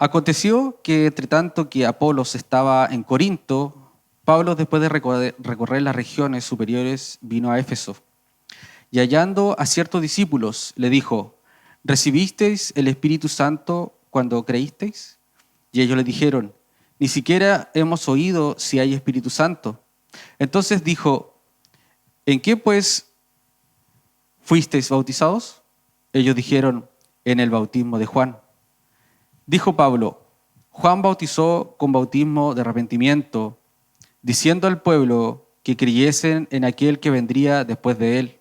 Aconteció que entre tanto que Apolos estaba en Corinto, Pablo, después de recorrer las regiones superiores, vino a Éfeso. Y hallando a ciertos discípulos, le dijo: ¿recibisteis el Espíritu Santo cuando creísteis? Y ellos le dijeron: ni siquiera hemos oído si hay Espíritu Santo. Entonces dijo: ¿en qué pues fuisteis bautizados? Ellos dijeron: en el bautismo de Juan. Dijo Pablo: Juan bautizó con bautismo de arrepentimiento, diciendo al pueblo que creyesen en aquel que vendría después de él,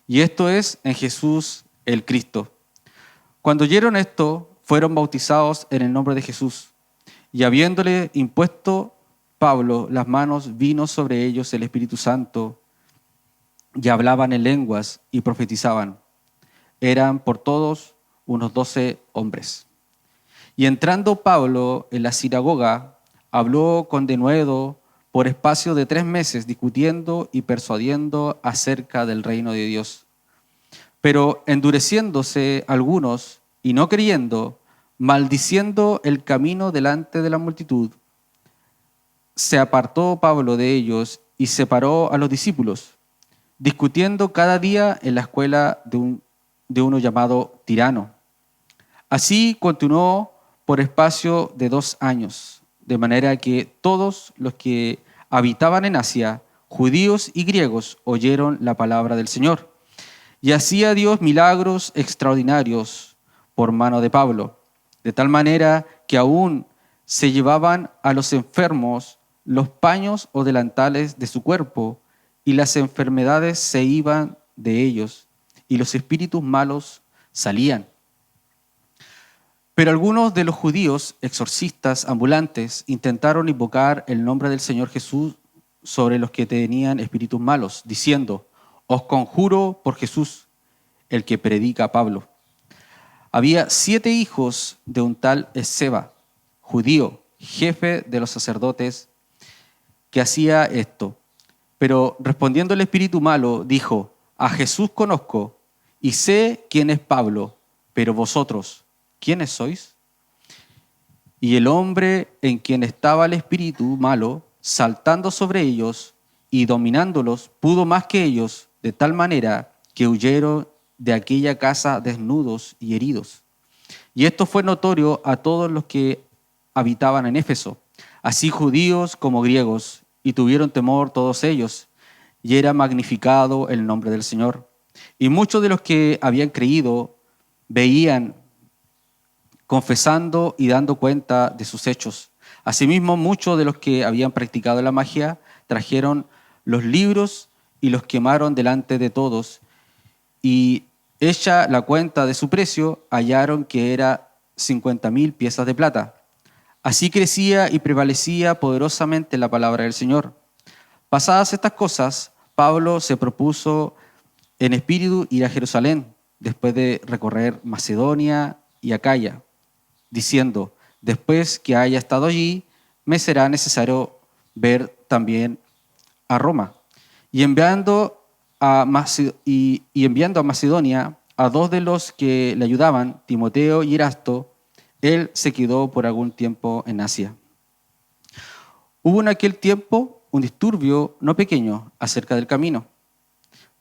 y esto es, en Jesús el Cristo. Cuando oyeron esto, fueron bautizados en el nombre de Jesús, y habiéndole impuesto Pablo las manos, vino sobre ellos el Espíritu Santo, y hablaban en lenguas y profetizaban. Eran por todos unos 12 hombres. Y entrando Pablo en la sinagoga, habló con denuedo por espacio de 3 meses, discutiendo y persuadiendo acerca del reino de Dios. Pero endureciéndose algunos y no creyendo, maldiciendo el camino delante de la multitud, se apartó Pablo de ellos y separó a los discípulos, discutiendo cada día en la escuela de uno llamado Tirano. Así continuó por espacio de 2 años, de manera que todos los que habitaban en Asia, judíos y griegos, oyeron la palabra del Señor. Y hacía Dios milagros extraordinarios por mano de Pablo, de tal manera que aún se llevaban a los enfermos los paños o delantales de su cuerpo, y las enfermedades se iban de ellos, y los espíritus malos salían. Pero algunos de los judíos, exorcistas ambulantes, intentaron invocar el nombre del Señor Jesús sobre los que tenían espíritus malos, diciendo: os conjuro por Jesús, el que predica Pablo. Había 7 hijos de un tal Esceva, judío, jefe de los sacerdotes, que hacía esto. Pero respondiendo el espíritu malo, dijo: a Jesús conozco y sé quién es Pablo, pero vosotros, ¿quiénes sois? Y el hombre en quien estaba el espíritu malo, saltando sobre ellos y dominándolos, pudo más que ellos, de tal manera que huyeron de aquella casa desnudos y heridos. Y esto fue notorio a todos los que habitaban en Éfeso, así judíos como griegos, y tuvieron temor todos ellos, y era magnificado el nombre del Señor. Y muchos de los que habían creído veían, confesando y dando cuenta de sus hechos. Asimismo, muchos de los que habían practicado la magia trajeron los libros y los quemaron delante de todos, y hecha la cuenta de su precio, hallaron que era 50,000 piezas de plata. Así crecía y prevalecía poderosamente la palabra del Señor. Pasadas estas cosas, Pablo se propuso en espíritu ir a Jerusalén, después de recorrer Macedonia y Acaya, diciendo: después que haya estado allí, me será necesario ver también a Roma. Y enviando a Macedonia a 2 de los que le ayudaban, Timoteo y Erasto, él se quedó por algún tiempo en Asia. Hubo en aquel tiempo un disturbio no pequeño acerca del camino,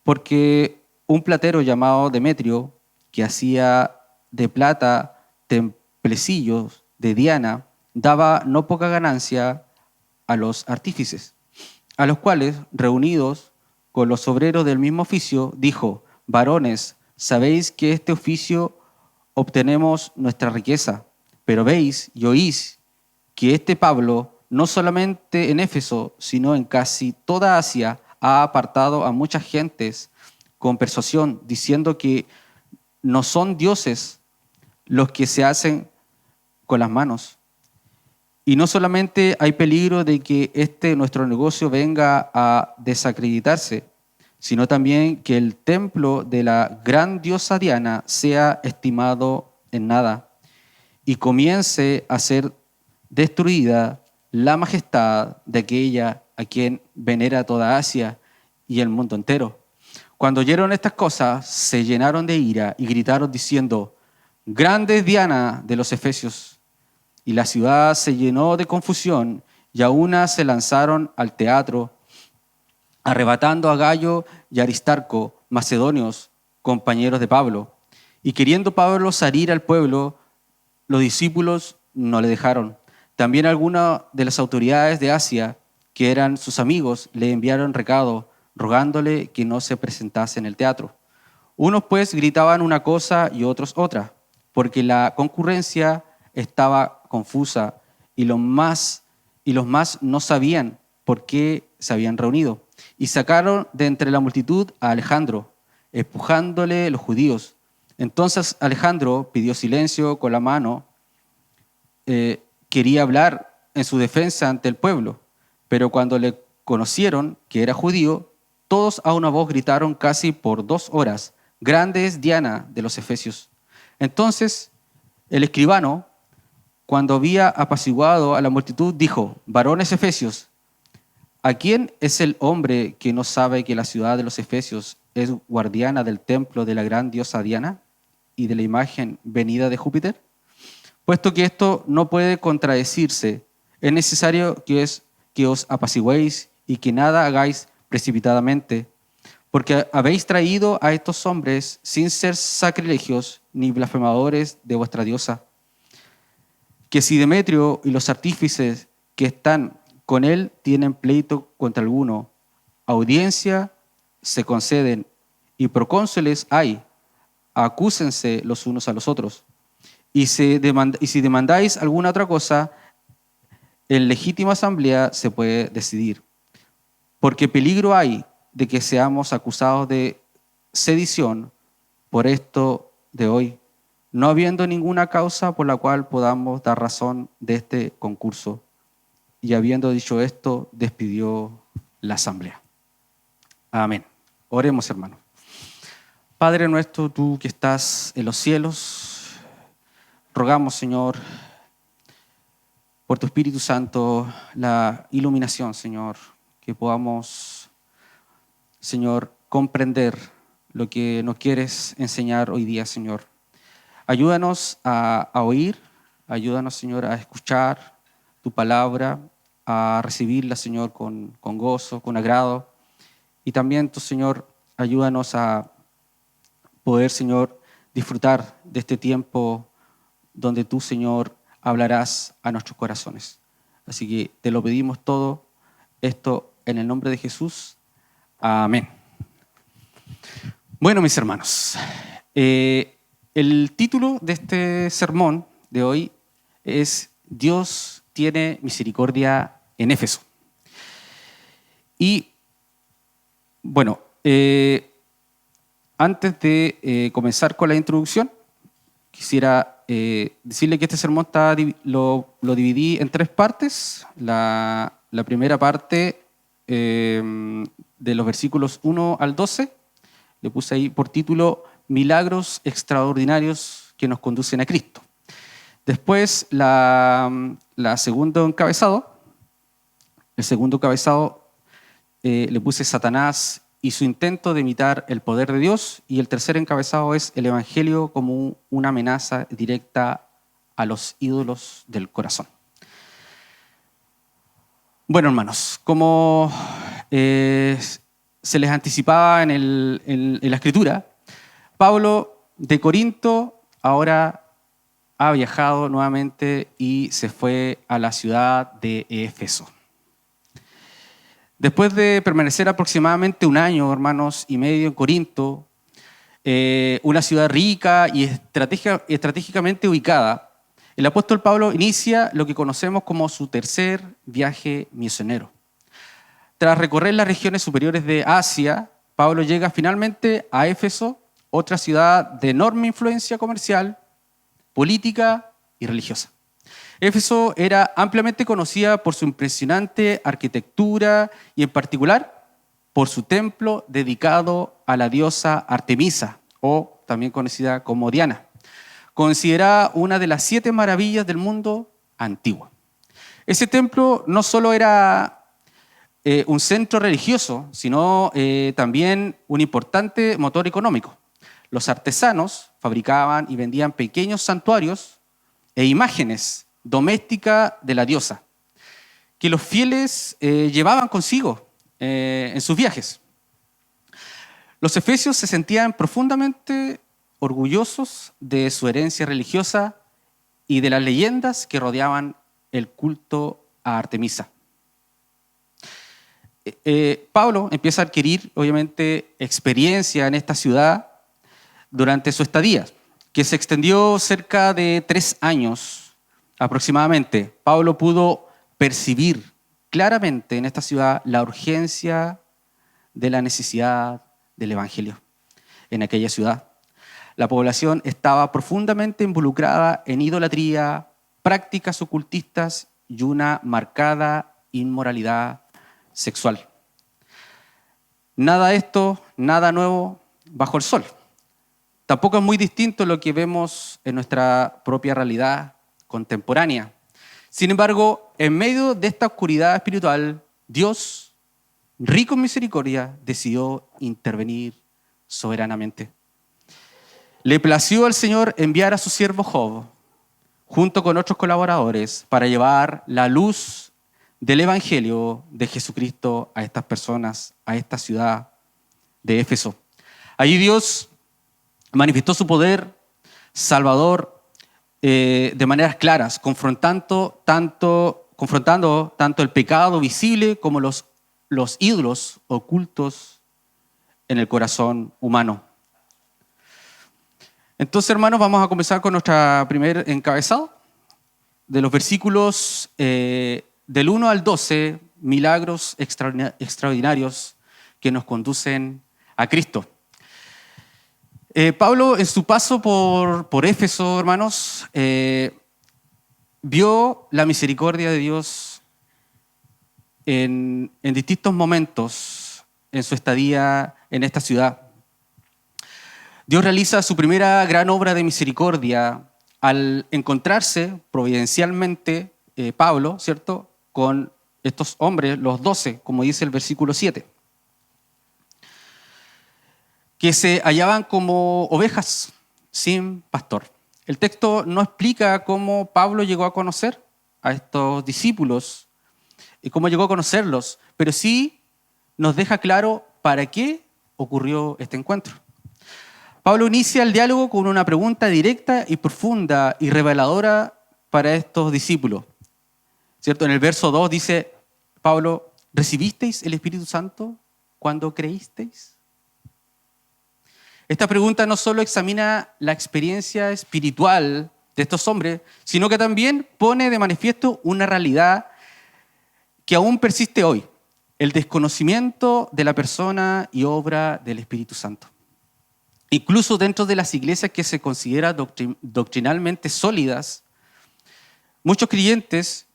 porque un platero llamado Demetrio, que hacía de plata templecillos de Diana, daba no poca ganancia a los artífices, a los cuales, reunidos con los obreros del mismo oficio, dijo: varones, sabéis que este oficio obtenemos nuestra riqueza, pero veis y oís que este Pablo, no solamente en Éfeso, sino en casi toda Asia, ha apartado a muchas gentes con persuasión, diciendo que no son dioses los que se hacen con las manos. Y no solamente hay peligro de que nuestro negocio venga a desacreditarse, sino también que el templo de la gran diosa Diana sea estimado en nada y comience a ser destruida la majestad de aquella a quien venera toda Asia y el mundo entero. Cuando oyeron estas cosas, se llenaron de ira y gritaron diciendo: grande es Diana de los Efesios. y la ciudad se llenó de confusión, y a una se lanzaron al teatro, arrebatando a Gayo y Aristarco, macedonios, compañeros de Pablo. Y queriendo Pablo salir al pueblo, los discípulos no le dejaron. También algunas de las autoridades de Asia, que eran sus amigos, le enviaron recado, rogándole que no se presentase en el teatro. Unos pues gritaban una cosa y otros otra, porque la concurrencia estaba confusa y los más no sabían por qué se habían reunido. Y sacaron de entre la multitud a Alejandro, empujándole los judíos. Entonces Alejandro pidió silencio con la mano, quería hablar en su defensa ante el pueblo, pero cuando le conocieron que era judío, todos a una voz gritaron casi por 2 horas, «Grande es Diana de los Efesios». Entonces el escribano, cuando había apaciguado a la multitud, dijo: «Varones efesios, ¿a quién es el hombre que no sabe que la ciudad de los Efesios es guardiana del templo de la gran diosa Diana y de la imagen venida de Júpiter? Puesto que esto no puede contradecirse, es necesario que os apaciguéis y que nada hagáis precipitadamente, porque habéis traído a estos hombres sin ser sacrilegios ni blasfemadores de vuestra diosa. Que si Demetrio y los artífices que están con él tienen pleito contra alguno, audiencia se conceden y procónsules hay, acúsense los unos a los otros. Y si demandáis alguna otra cosa, en legítima asamblea se puede decidir. Porque peligro hay de que seamos acusados de sedición por esto de hoy, no habiendo ninguna causa por la cual podamos dar razón de este concurso. Y habiendo dicho esto, despidió la asamblea. Amén. Oremos, hermanos. Padre nuestro, tú que estás en los cielos, rogamos, Señor, por tu Espíritu Santo, la iluminación, Señor, que podamos, Señor, comprender lo que nos quieres enseñar hoy día, Señor. Ayúdanos a oír, ayúdanos, Señor, a escuchar tu palabra, a recibirla, Señor, con gozo, con agrado. Y también, tu Señor, ayúdanos a poder, Señor, disfrutar de este tiempo donde tú, Señor, hablarás a nuestros corazones. Así que te lo pedimos todo esto en el nombre de Jesús. Amén. Bueno, mis hermanos, el título de este sermón de hoy es Dios tiene misericordia en Éfeso. Y bueno, antes de comenzar con la introducción, quisiera decirle que este sermón lo dividí en 3 partes. La primera parte de los versículos 1 al 12, le puse ahí por título Milagros extraordinarios que nos conducen a Cristo. Después el segundo encabezado le puse Satanás y su intento de imitar el poder de Dios, y el tercer encabezado es el Evangelio como una amenaza directa a los ídolos del corazón. Bueno, hermanos, como se les anticipaba en la Escritura, Pablo de Corinto ahora ha viajado nuevamente y se fue a la ciudad de Éfeso. Después de permanecer aproximadamente 1 año, hermanos, y medio en Corinto, una ciudad rica y estratégicamente ubicada, el apóstol Pablo inicia lo que conocemos como su tercer viaje misionero. Tras recorrer las regiones superiores de Asia, Pablo llega finalmente a Éfeso, otra ciudad de enorme influencia comercial, política y religiosa. Éfeso era ampliamente conocida por su impresionante arquitectura y en particular por su templo dedicado a la diosa Artemisa, o también conocida como Diana, considerada una de las 7 maravillas del mundo antigua. Ese templo no solo era un centro religioso, sino también un importante motor económico. Los artesanos fabricaban y vendían pequeños santuarios e imágenes doméstica de la diosa, que los fieles llevaban consigo en sus viajes. Los efesios se sentían profundamente orgullosos de su herencia religiosa y de las leyendas que rodeaban el culto a Artemisa. Pablo empieza a adquirir, obviamente, experiencia en esta ciudad durante su estadía, que se extendió cerca de 3 años aproximadamente. Pablo pudo percibir claramente en esta ciudad la urgencia de la necesidad del evangelio en aquella ciudad. La población estaba profundamente involucrada en idolatría, prácticas ocultistas y una marcada inmoralidad sexual. Nada de esto, nada nuevo bajo el sol. Tampoco es muy distinto lo que vemos en nuestra propia realidad contemporánea. Sin embargo, en medio de esta oscuridad espiritual, Dios, rico en misericordia, decidió intervenir soberanamente. Le plació al Señor enviar a su siervo Job, junto con otros colaboradores, para llevar la luz del Evangelio de Jesucristo a estas personas, a esta ciudad de Éfeso. Allí Dios manifestó su poder salvador de maneras claras, confrontando tanto el pecado visible como los ídolos ocultos en el corazón humano. Entonces, hermanos, vamos a comenzar con nuestra primer encabezado de los versículos del 1 al 12, milagros extraordinarios que nos conducen a Cristo. Pablo, en su paso por Éfeso, hermanos, vio la misericordia de Dios en distintos momentos en su estadía en esta ciudad. Dios realiza su primera gran obra de misericordia al encontrarse providencialmente Pablo, ¿cierto?, con estos hombres, los 12, como dice el versículo 7, que se hallaban como ovejas sin pastor. El texto no explica cómo Pablo llegó a conocer a estos discípulos y cómo llegó a conocerlos, pero sí nos deja claro para qué ocurrió este encuentro. Pablo inicia el diálogo con una pregunta directa y profunda y reveladora para estos discípulos. ¿Cierto? En el verso 2 dice Pablo, ¿recibisteis el Espíritu Santo cuando creísteis? Esta pregunta no solo examina la experiencia espiritual de estos hombres, sino que también pone de manifiesto una realidad que aún persiste hoy, el desconocimiento de la persona y obra del Espíritu Santo. Incluso dentro de las iglesias que se consideran doctrinalmente sólidas, muchos creyentes,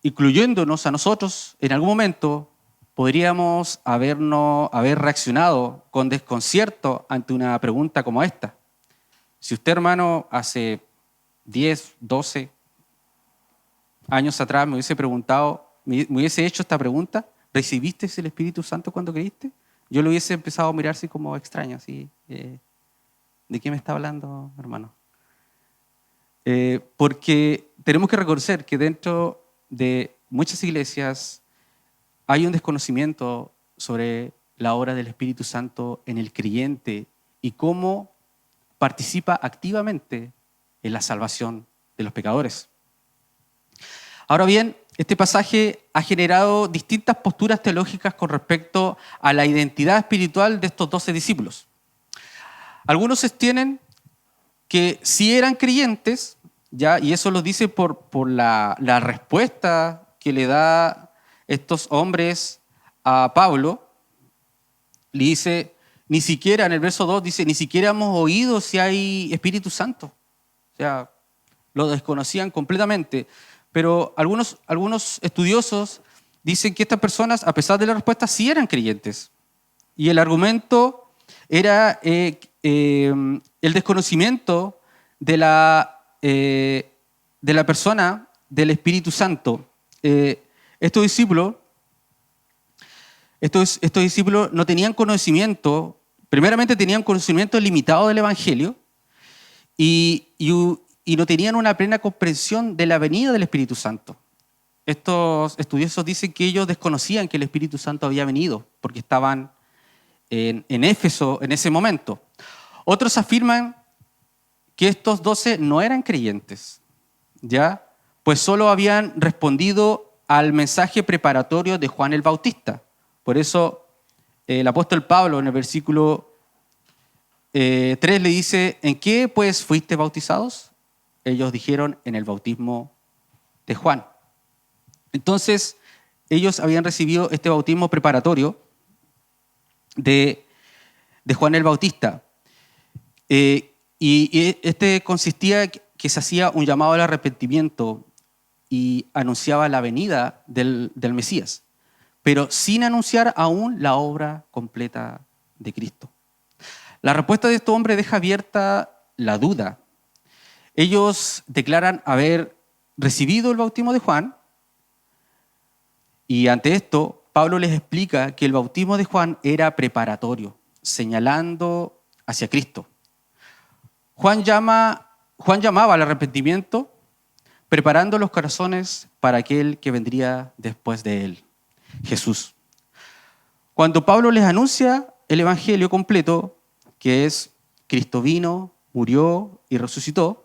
incluyéndonos a nosotros, en algún momento podríamos haber reaccionado con desconcierto ante una pregunta como esta. Si usted, hermano, hace 10, 12 años atrás me hubiese hecho esta pregunta, ¿recibiste el Espíritu Santo cuando creíste? Yo lo hubiese empezado a mirar así como extraño, así, ¿de qué me está hablando, hermano? Porque tenemos que reconocer que dentro de muchas iglesias hay un desconocimiento sobre la obra del Espíritu Santo en el creyente y cómo participa activamente en la salvación de los pecadores. Ahora bien, este pasaje ha generado distintas posturas teológicas con respecto a la identidad espiritual de estos 12 discípulos. Algunos sostienen que sí eran creyentes, ¿ya? Y eso lo dice por la respuesta que le da estos hombres a Pablo. Le dice, ni siquiera, en el verso 2 dice, ni siquiera hemos oído si hay Espíritu Santo. O sea, lo desconocían completamente. Pero algunos estudiosos dicen que estas personas, a pesar de la respuesta, sí eran creyentes. Y el argumento era el desconocimiento de la persona del Espíritu Santo. Estos discípulos no tenían conocimiento, primeramente tenían conocimiento limitado del Evangelio y y no tenían una plena comprensión de la venida del Espíritu Santo. Estos estudiosos dicen que ellos desconocían que el Espíritu Santo había venido porque estaban en Éfeso en ese momento. Otros afirman que estos 12 no eran creyentes, ¿ya? Pues solo habían respondido al mensaje preparatorio de Juan el Bautista. Por eso el apóstol Pablo en el versículo 3 le dice, ¿en qué pues fuiste bautizados? Ellos dijeron, en el bautismo de Juan. Entonces, ellos habían recibido este bautismo preparatorio de Juan el Bautista. Y este consistía que se hacía un llamado al arrepentimiento y anunciaba la venida del Mesías, pero sin anunciar aún la obra completa de Cristo. La respuesta de estos hombres deja abierta la duda. Ellos declaran haber recibido el bautismo de Juan y ante esto Pablo les explica que el bautismo de Juan era preparatorio, señalando hacia Cristo. Juan llamaba al arrepentimiento, preparando los corazones para aquel que vendría después de él, Jesús. Cuando Pablo les anuncia el evangelio completo, que es Cristo vino, murió y resucitó,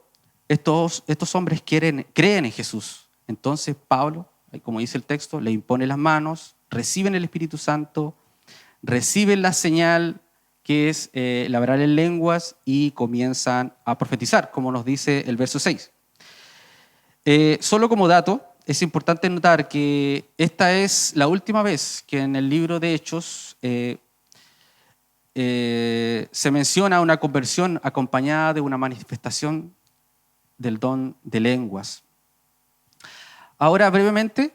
estos hombres creen en Jesús. Entonces Pablo, como dice el texto, le impone las manos, reciben el Espíritu Santo, reciben la señal que es el hablar en lenguas y comienzan a profetizar, como nos dice el verso 6. Solo como dato, es importante notar que esta es la última vez que en el libro de Hechos se menciona una conversión acompañada de una manifestación del don de lenguas. Ahora, brevemente,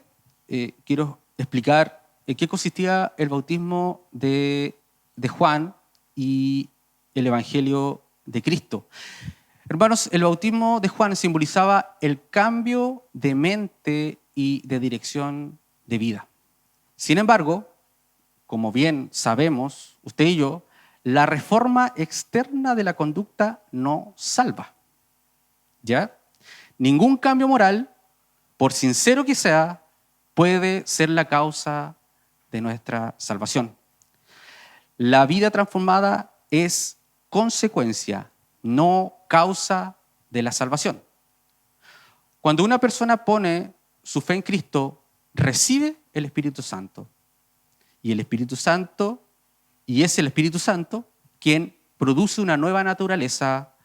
quiero explicar en qué consistía el bautismo de Juan y el Evangelio de Cristo. Hermanos, el bautismo de Juan simbolizaba el cambio de mente y de dirección de vida. Sin embargo, como bien sabemos, usted y yo, la reforma externa de la conducta no salva. ¿Ya? Ningún cambio moral, por sincero que sea, puede ser la causa de nuestra salvación. La vida transformada es consecuencia, no causa de la salvación. Cuando una persona pone su fe en Cristo, recibe el Espíritu Santo. Y el Espíritu Santo, y es el Espíritu Santo quien produce una nueva naturaleza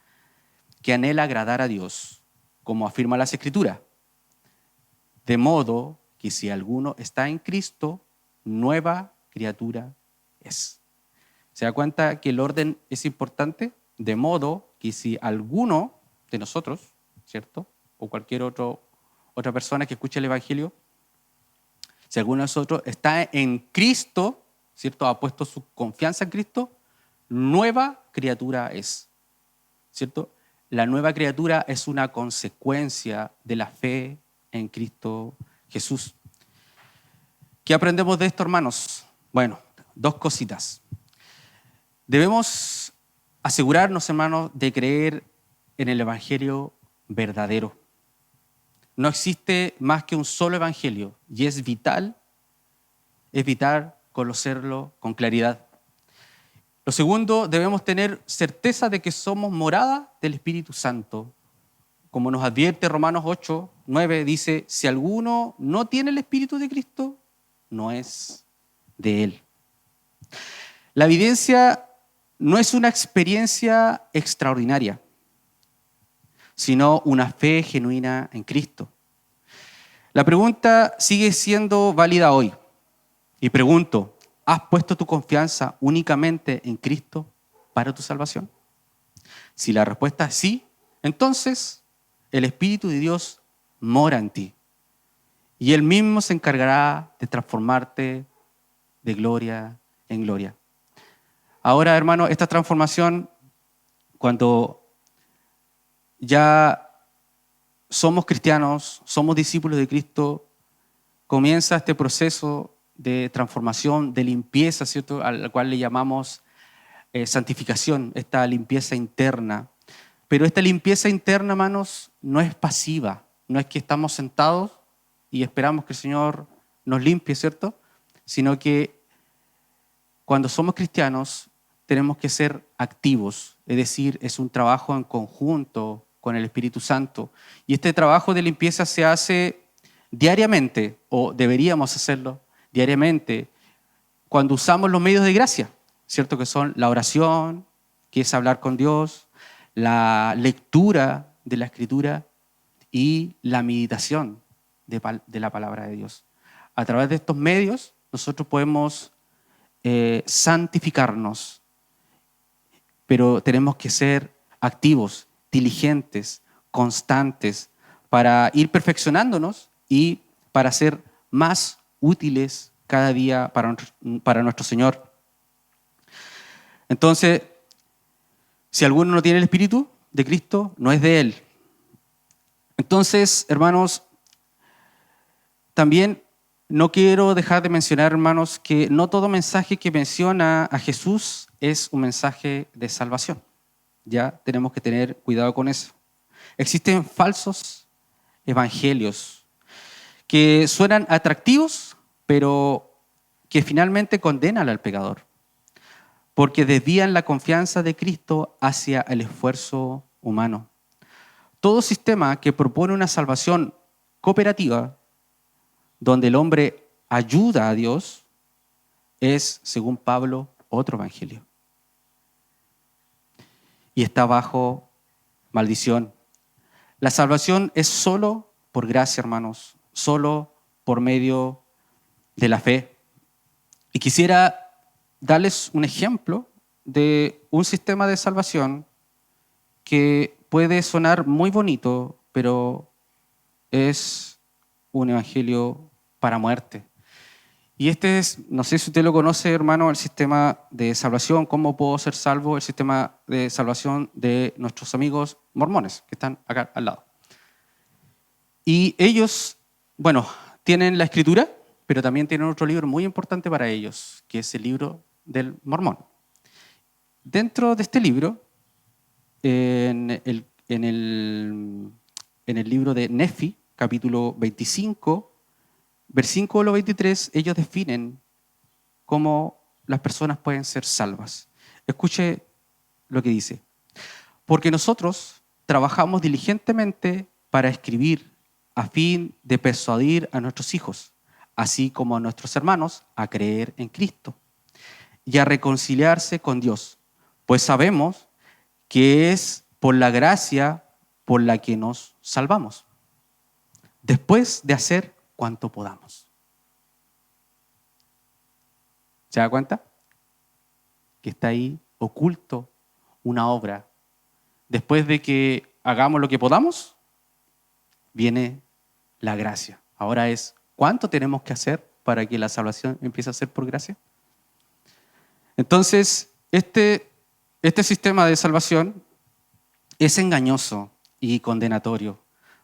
que anhela agradar a Dios, como afirma las Escrituras. De modo que si alguno está en Cristo, nueva criatura es. ¿Se da cuenta que el orden es importante? De modo que si alguno de nosotros, ¿cierto? O cualquier otra persona que escuche el Evangelio, si alguno de nosotros está en Cristo, ¿cierto? Ha puesto su confianza en Cristo, nueva criatura es, ¿cierto? La nueva criatura es una consecuencia de la fe en Cristo Jesús. ¿Qué aprendemos de esto, hermanos? Bueno, dos cositas. Debemos asegurarnos, hermanos, de creer en el Evangelio verdadero. No existe más que un solo Evangelio y es vital conocerlo con claridad. Lo segundo, debemos tener certeza de que somos morada del Espíritu Santo. Como nos advierte Romanos 8, 9, dice, si alguno no tiene el Espíritu de Cristo, no es de Él. La evidencia no es una experiencia extraordinaria, sino una fe genuina en Cristo. La pregunta sigue siendo válida hoy. Y pregunto, ¿has puesto tu confianza únicamente en Cristo para tu salvación? Si la respuesta es sí, entonces el Espíritu de Dios mora en ti. Y Él mismo se encargará de transformarte de gloria en gloria. Ahora, hermano, esta transformación, cuando ya somos cristianos, somos discípulos de Cristo, comienza este proceso de transformación, de limpieza, ¿cierto? Al cual le llamamos santificación, esta limpieza interna, Pero esta limpieza interna, hermanos, no es pasiva. No es que estamos sentados y esperamos que el Señor nos limpie, ¿cierto? Sino que cuando somos cristianos tenemos que ser activos. Es decir, es un trabajo en conjunto con el Espíritu Santo. Y este trabajo de limpieza se hace diariamente, o deberíamos hacerlo diariamente, cuando usamos los medios de gracia, ¿cierto? Que son la oración, que es hablar con Dios, la lectura de la Escritura y la meditación de la palabra de Dios. A través de estos medios nosotros podemos santificarnos, pero tenemos que ser activos, diligentes, constantes, para ir perfeccionándonos y para ser más útiles cada día para nuestro Señor. Entonces, si alguno no tiene el Espíritu de Cristo, no es de Él. Entonces, hermanos, también no quiero dejar de mencionar, hermanos, que no todo mensaje que menciona a Jesús es un mensaje de salvación. Ya tenemos que tener cuidado con eso. Existen falsos evangelios que suenan atractivos, pero que finalmente condenan al pecador, porque desvían la confianza de Cristo hacia el esfuerzo humano. Todo sistema que propone una salvación cooperativa, donde el hombre ayuda a Dios, es, según Pablo, otro evangelio. Y está bajo maldición. La salvación es solo por gracia, hermanos, solo por medio de la fe. Y quisiera darles un ejemplo de un sistema de salvación que puede sonar muy bonito, pero es un evangelio para muerte. Y este es, no sé si usted lo conoce, hermano, el sistema de salvación, cómo puedo ser salvo, el sistema de salvación de nuestros amigos mormones, que están acá al lado. Y ellos, bueno, tienen la Escritura, pero también tienen otro libro muy importante para ellos, que es el libro del Mormón. Dentro de este libro, en el libro de Nefi, capítulo 25, versículo 23, ellos definen cómo las personas pueden ser salvas. Escuche lo que dice. Porque nosotros trabajamos diligentemente para escribir a fin de persuadir a nuestros hijos, así como a nuestros hermanos, a creer en Cristo y a reconciliarse con Dios, pues sabemos que es por la gracia por la que nos salvamos, después de hacer cuanto podamos. ¿Se da cuenta? Que está ahí oculto una obra. Después de que hagamos lo que podamos, viene la gracia. Ahora es, ¿cuánto tenemos que hacer para que la salvación empiece a ser por gracia? Entonces, este sistema de salvación es engañoso y condenatorio,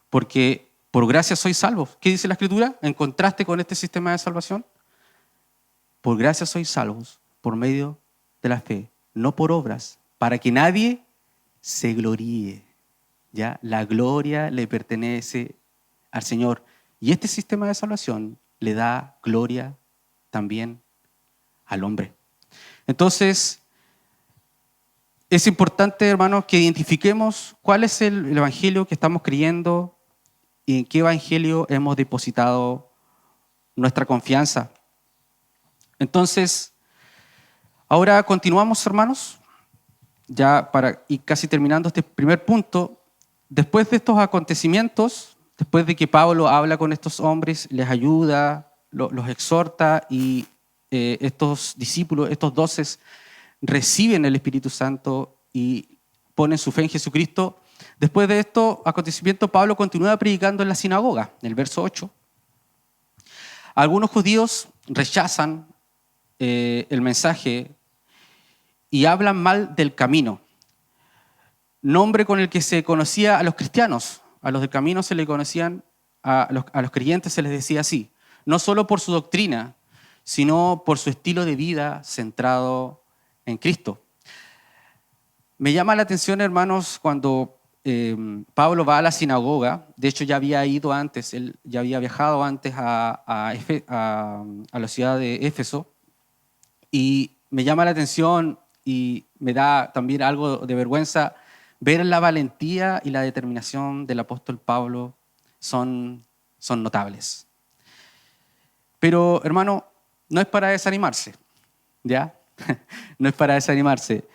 porque por gracia sois salvos. ¿Qué dice la Escritura en contraste con este sistema de salvación? Por gracia sois salvos por medio de la fe, no por obras, para que nadie se gloríe. ¿Ya? La gloria le pertenece al Señor. Y este sistema de salvación le da gloria también al hombre. Entonces, es importante, hermanos, que identifiquemos cuál es el evangelio que estamos creyendo y en qué evangelio hemos depositado nuestra confianza. Entonces, ahora continuamos, hermanos, ya para ir casi terminando este primer punto. Después de estos acontecimientos, después de que Pablo habla con estos hombres, les ayuda, los exhorta y estos discípulos, estos 12, reciben el Espíritu Santo y ponen su fe en Jesucristo. Después de estos acontecimientos, Pablo continúa predicando en la sinagoga, en el verso 8. Algunos judíos rechazan el mensaje y hablan mal del camino, nombre con el que se conocía a los cristianos. A los del camino se le conocían, a los creyentes se les decía así, no solo por su doctrina, sino por su estilo de vida centrado en Cristo. Me llama la atención, hermanos, cuando Pablo va a la sinagoga. De hecho, ya había ido antes, él ya había viajado antes a la ciudad de Éfeso. Y me llama la atención y me da también algo de vergüenza ver la valentía y la determinación del apóstol Pablo. Son notables. Pero, hermano, no es para desanimarse, ¿ya? No es para desanimarse.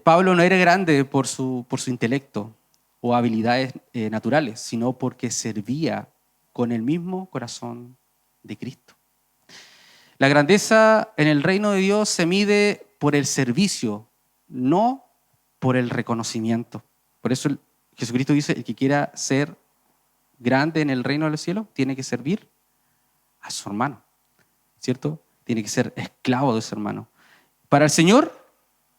Pablo no era grande por su intelecto o habilidades naturales, sino porque servía con el mismo corazón de Cristo. La grandeza en el reino de Dios se mide por el servicio, no por el reconocimiento. Por eso Jesucristo dice, el que quiera ser grande en el reino de los cielos tiene que servir a su hermano, ¿cierto? Tiene que ser esclavo de su hermano. Para el Señor,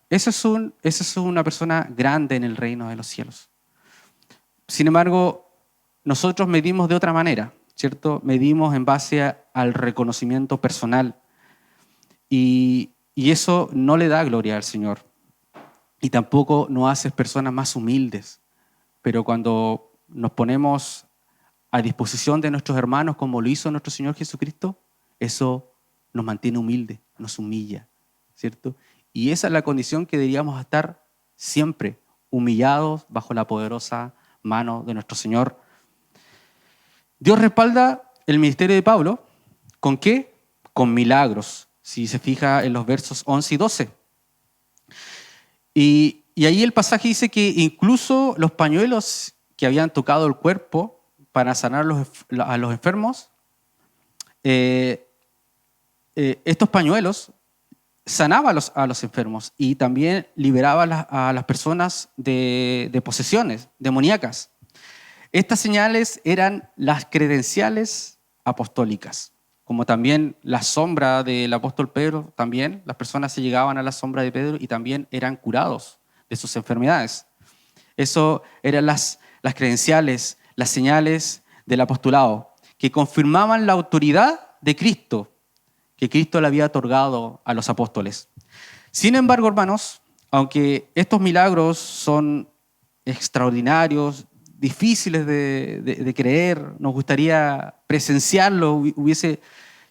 esa es una persona grande en el reino de los cielos. Sin embargo, nosotros medimos de otra manera, ¿cierto? Medimos en base al reconocimiento personal y eso no le da gloria al Señor y tampoco nos hace personas más humildes. Pero cuando nos ponemos a disposición de nuestros hermanos como lo hizo nuestro Señor Jesucristo, eso nos mantiene humildes, nos humilla, ¿cierto? Y esa es la condición que deberíamos estar siempre, humillados bajo la poderosa mano de nuestro Señor. Dios respalda el ministerio de Pablo. ¿Con qué? Con milagros, si se fija en los versos 11 y 12. Y ahí el pasaje dice que incluso los pañuelos que habían tocado el cuerpo para sanar a los enfermos, estos pañuelos sanaban a los enfermos y también liberaban a las personas de posesiones demoníacas. Estas señales eran las credenciales apostólicas, como también la sombra del apóstol Pedro, también las personas se llegaban a la sombra de Pedro y también eran curados de sus enfermedades. Eso eran las credenciales, las señales del apostolado, que confirmaban la autoridad de Cristo, que Cristo le había otorgado a los apóstoles. Sin embargo, hermanos, aunque estos milagros son extraordinarios, difíciles de creer, nos gustaría presenciarlo, hubiese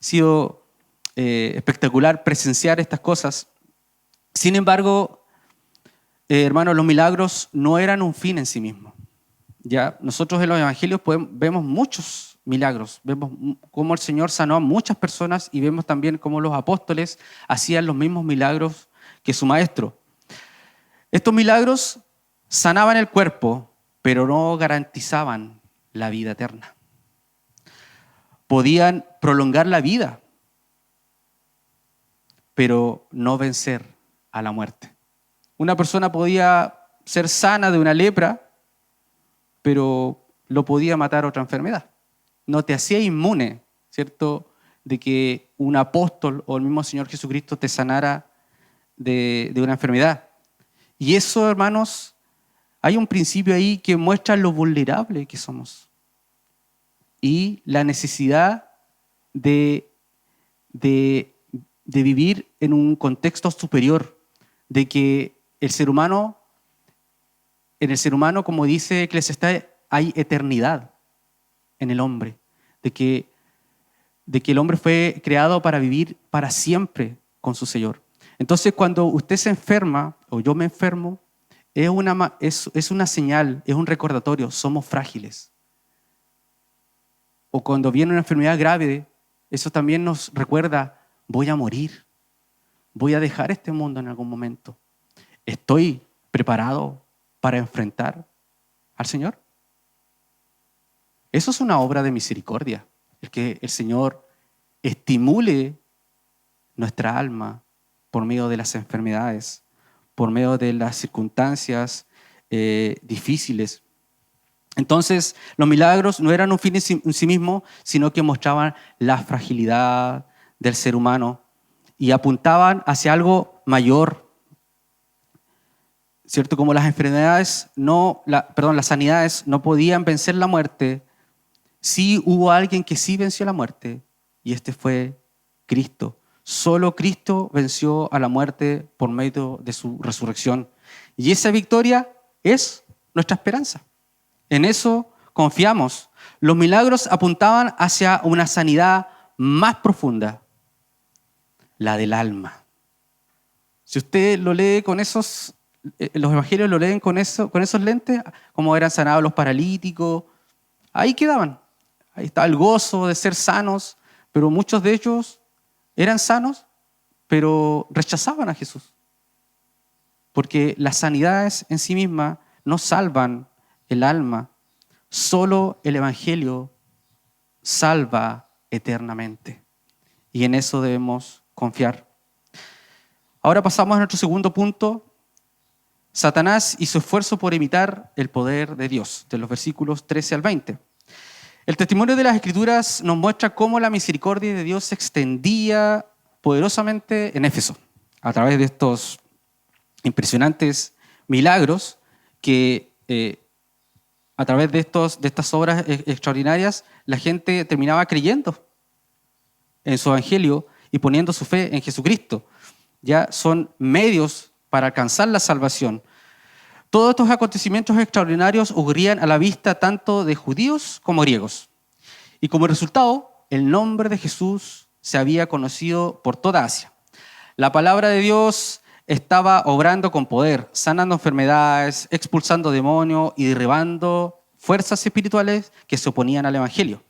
sido espectacular presenciar estas cosas. Sin embargo, hermanos, los milagros no eran un fin en sí mismos. ¿Ya? Nosotros en los evangelios vemos muchos milagros, vemos cómo el Señor sanó a muchas personas y vemos también cómo los apóstoles hacían los mismos milagros que su maestro. Estos milagros sanaban el cuerpo, pero no garantizaban la vida eterna. Podían prolongar la vida, pero no vencer a la muerte. Una persona podía ser sana de una lepra, pero lo podía matar otra enfermedad. No te hacía inmune, ¿cierto?, de que un apóstol o el mismo Señor Jesucristo te sanara de una enfermedad. Y eso, hermanos, hay un principio ahí que muestra lo vulnerable que somos y la necesidad de vivir en un contexto superior, de que en el ser humano, como dice Eclesiastés, hay eternidad en el hombre, de que el hombre fue creado para vivir para siempre con su Señor. Entonces, cuando usted se enferma o yo me enfermo, es una señal, es un recordatorio, somos frágiles. O cuando viene una enfermedad grave, eso también nos recuerda, voy a morir, voy a dejar este mundo en algún momento. ¿Estoy preparado para enfrentar al Señor? Eso es una obra de misericordia, el que el Señor estimule nuestra alma por medio de las enfermedades, por medio de las circunstancias difíciles. Entonces, los milagros no eran un fin en sí mismo, sino que mostraban la fragilidad del ser humano y apuntaban hacia algo mayor, ¿cierto? Como las las sanidades no podían vencer la muerte, sí hubo alguien que sí venció la muerte, y este fue Cristo. Solo Cristo venció a la muerte por medio de su resurrección. Y esa victoria es nuestra esperanza. En eso confiamos. Los milagros apuntaban hacia una sanidad más profunda, la del alma. Si usted lo lee con esos, los evangelios lo leen con esos lentes, como eran sanados los paralíticos, ahí quedaban. Ahí está el gozo de ser sanos, pero muchos de ellos eran sanos, pero rechazaban a Jesús. Porque las sanidades en sí mismas no salvan el alma. Solo el evangelio salva eternamente. Y en eso debemos confiar. Ahora pasamos a nuestro segundo punto. Satanás y su esfuerzo por imitar el poder de Dios, de los versículos 13 al 20. El testimonio de las Escrituras nos muestra cómo la misericordia de Dios se extendía poderosamente en Éfeso, a través de estos impresionantes milagros que a través de estas obras extraordinarias la gente terminaba creyendo en su evangelio y poniendo su fe en Jesucristo. Ya son medios para alcanzar la salvación. Todos estos acontecimientos extraordinarios ocurrían a la vista tanto de judíos como griegos. Y como resultado, el nombre de Jesús se había conocido por toda Asia. La palabra de Dios estaba obrando con poder, sanando enfermedades, expulsando demonios y derribando fuerzas espirituales que se oponían al evangelio,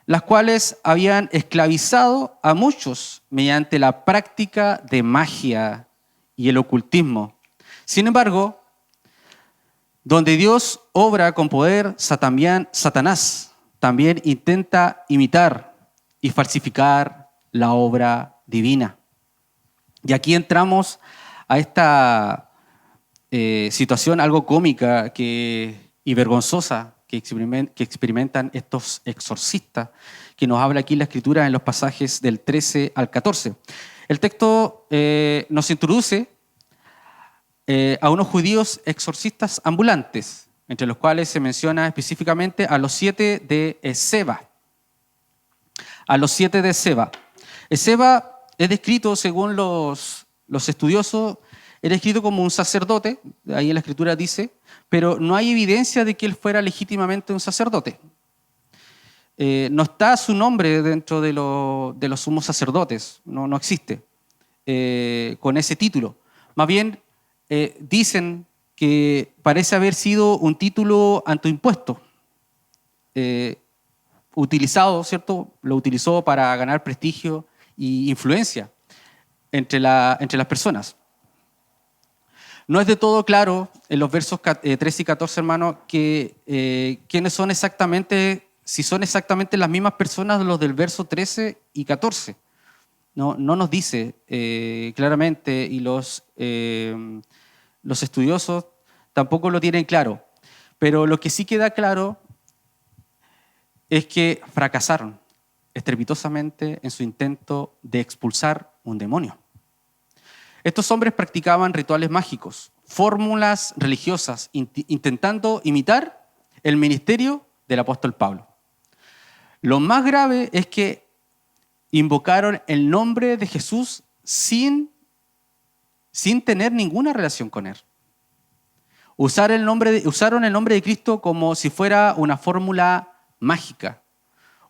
las cuales habían esclavizado a muchos mediante la práctica de magia y el ocultismo. Sin embargo, donde Dios obra con poder, Satanás también intenta imitar y falsificar la obra divina. Y aquí entramos a esta situación algo cómica y vergonzosa que experimentan estos exorcistas, que nos habla aquí la Escritura en los pasajes del 13 al 14. El texto nos introduce a unos judíos exorcistas ambulantes, entre los cuales se menciona específicamente a los 7 de Esceva. A los 7 de Esceva. Esceva es descrito, según los estudiosos, es descrito como un sacerdote, ahí en la Escritura dice, pero no hay evidencia de que él fuera legítimamente un sacerdote. No está su nombre dentro de los sumos sacerdotes, no existe con ese título. Más bien, dicen que parece haber sido un título autoimpuesto, utilizado, ¿cierto? Lo utilizó para ganar prestigio e influencia entre las personas. No es de todo claro en los versos 13 y 14, hermanos, quiénes son exactamente, si son exactamente las mismas personas los del verso 13 y 14. No nos dice claramente, y los estudiosos tampoco lo tienen claro. Pero lo que sí queda claro es que fracasaron estrepitosamente en su intento de expulsar un demonio. Estos hombres practicaban rituales mágicos, fórmulas religiosas, intentando imitar el ministerio del apóstol Pablo. Lo más grave es que invocaron el nombre de Jesús sin tener ninguna relación con él. Usaron el nombre de Cristo como si fuera una fórmula mágica,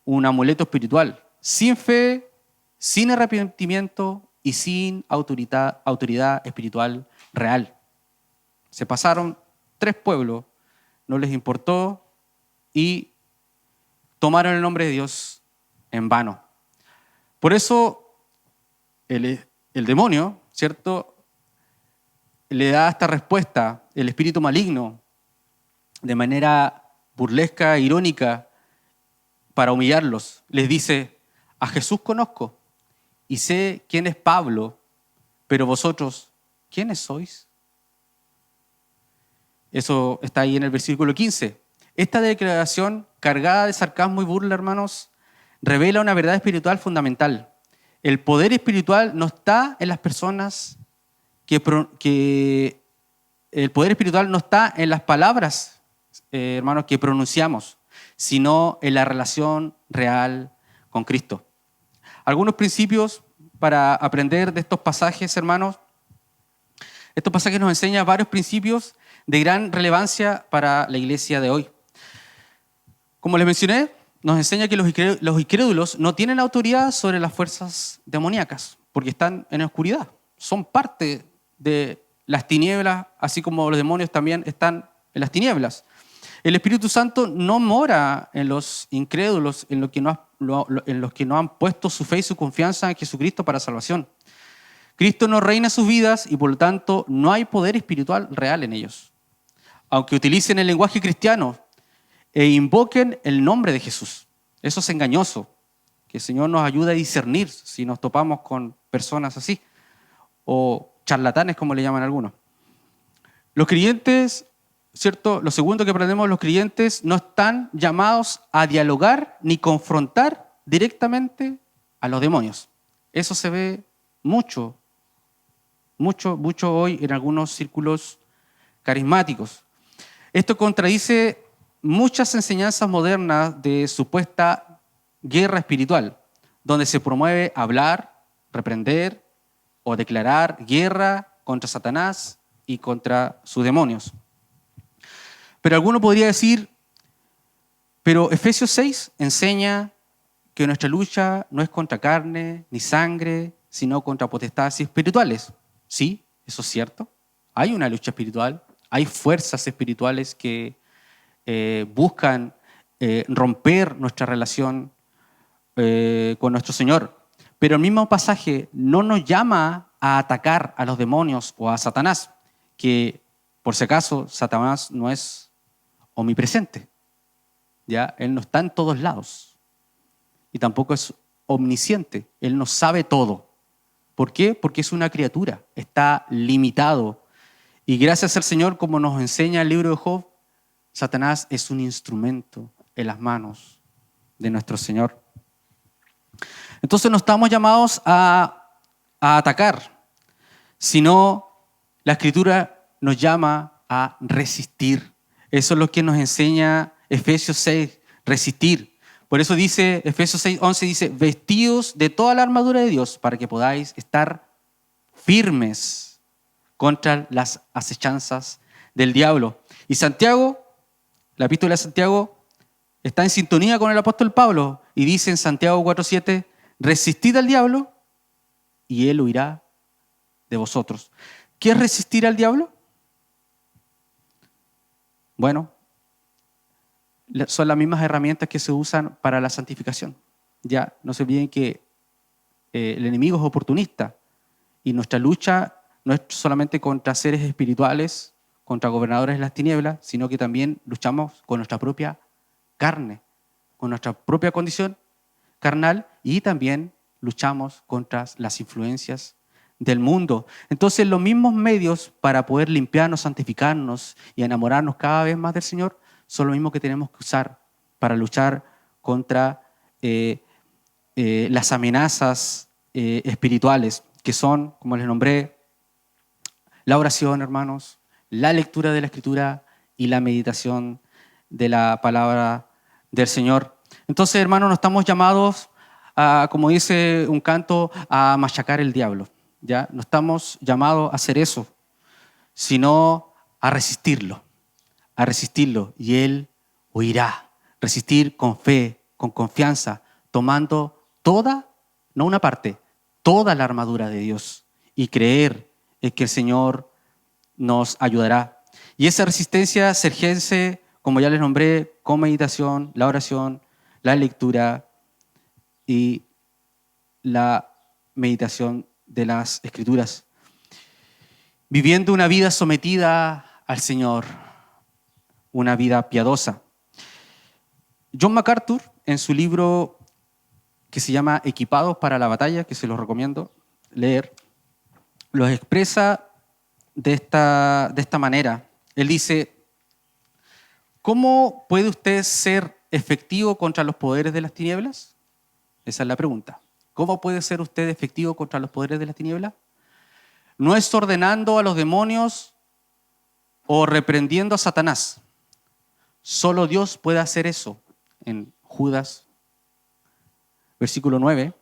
un amuleto espiritual, sin fe, sin arrepentimiento y sin autoridad espiritual real. Se pasaron 3 pueblos, no les importó y tomaron el nombre de Dios en vano. Por eso el demonio, ¿cierto?, le da esta respuesta, el espíritu maligno, de manera burlesca, irónica, para humillarlos. Les dice: a Jesús conozco y sé quién es Pablo, pero vosotros, ¿quiénes sois? Eso está ahí en el versículo 15. Esta declaración, cargada de sarcasmo y burla, hermanos, revela una verdad espiritual fundamental. El poder espiritual no está en las personas el poder espiritual no está en las palabras, hermanos, que pronunciamos, sino en la relación real con Cristo. Algunos principios para aprender de estos pasajes, hermanos. Estos pasajes nos enseñan varios principios de gran relevancia para la iglesia de hoy. Como les mencioné, nos enseña que los incrédulos no tienen autoridad sobre las fuerzas demoníacas, porque están en la oscuridad. Son parte de las tinieblas, así como los demonios también están en las tinieblas. El Espíritu Santo no mora en los incrédulos, en los que no han puesto su fe y su confianza en Jesucristo para salvación. Cristo no reina en sus vidas y por lo tanto no hay poder espiritual real en ellos. Aunque utilicen el lenguaje cristiano e invoquen el nombre de Jesús. Eso es engañoso. Que el Señor nos ayude a discernir si nos topamos con personas así, o charlatanes como le llaman algunos. Los creyentes, ¿cierto? Lo segundo que aprendemos, los creyentes no están llamados a dialogar ni confrontar directamente a los demonios. Eso se ve mucho hoy en algunos círculos carismáticos. Esto contradice muchas enseñanzas modernas de supuesta guerra espiritual, donde se promueve hablar, reprender o declarar guerra contra Satanás y contra sus demonios. Pero alguno podría decir, pero Efesios 6 enseña que nuestra lucha no es contra carne ni sangre, sino contra potestades espirituales. Sí, eso es cierto. Hay una lucha espiritual, hay fuerzas espirituales que buscan romper nuestra relación con nuestro Señor. Pero el mismo pasaje no nos llama a atacar a los demonios o a Satanás, que por si acaso Satanás no es omnipresente, ¿ya? Él no está en todos lados y tampoco es omnisciente, Él no sabe todo. ¿Por qué? Porque es una criatura, está limitado. Y gracias al Señor, como nos enseña el libro de Job, Satanás es un instrumento en las manos de nuestro Señor. Entonces no estamos llamados a atacar, sino la Escritura nos llama a resistir. Eso es lo que nos enseña Efesios 6, resistir. Por eso dice, Efesios 6:11 dice, vestidos de toda la armadura de Dios para que podáis estar firmes contra las acechanzas del diablo. Y Santiago, la epístola de Santiago, está en sintonía con el apóstol Pablo y dice en Santiago 4:7, resistid al diablo y él huirá de vosotros. ¿Qué es resistir al diablo? Bueno, son las mismas herramientas que se usan para la santificación. Ya, no se olviden que el enemigo es oportunista y nuestra lucha no es solamente contra seres espirituales, contra gobernadores de las tinieblas, sino que también luchamos con nuestra propia carne, con nuestra propia condición carnal y también luchamos contra las influencias del mundo. Entonces, los mismos medios para poder limpiarnos, santificarnos y enamorarnos cada vez más del Señor son los mismos que tenemos que usar para luchar contra las amenazas espirituales, que son, como les nombré, la oración, hermanos, la lectura de la Escritura y la meditación de la palabra del Señor. Entonces, hermanos, no estamos llamados a, como dice un canto, a machacar el diablo. ¿Ya? No estamos llamados a hacer eso, sino a resistirlo y él huirá. Resistir con fe, con confianza, tomando toda, no una parte, toda la armadura de Dios y creer en que el Señor nos ayudará. Y esa resistencia se ejerce, como ya les nombré, con meditación, la oración, la lectura y la meditación de las Escrituras. Viviendo una vida sometida al Señor, una vida piadosa. John MacArthur, en su libro que se llama Equipados para la batalla, que se los recomiendo leer, los expresa de esta manera. Él dice, ¿cómo puede usted ser efectivo contra los poderes de las tinieblas? Esa es la pregunta. ¿Cómo puede ser usted efectivo contra los poderes de las tinieblas? No es ordenando a los demonios o reprendiendo a Satanás. Solo Dios puede hacer eso. En Judas, versículo 9.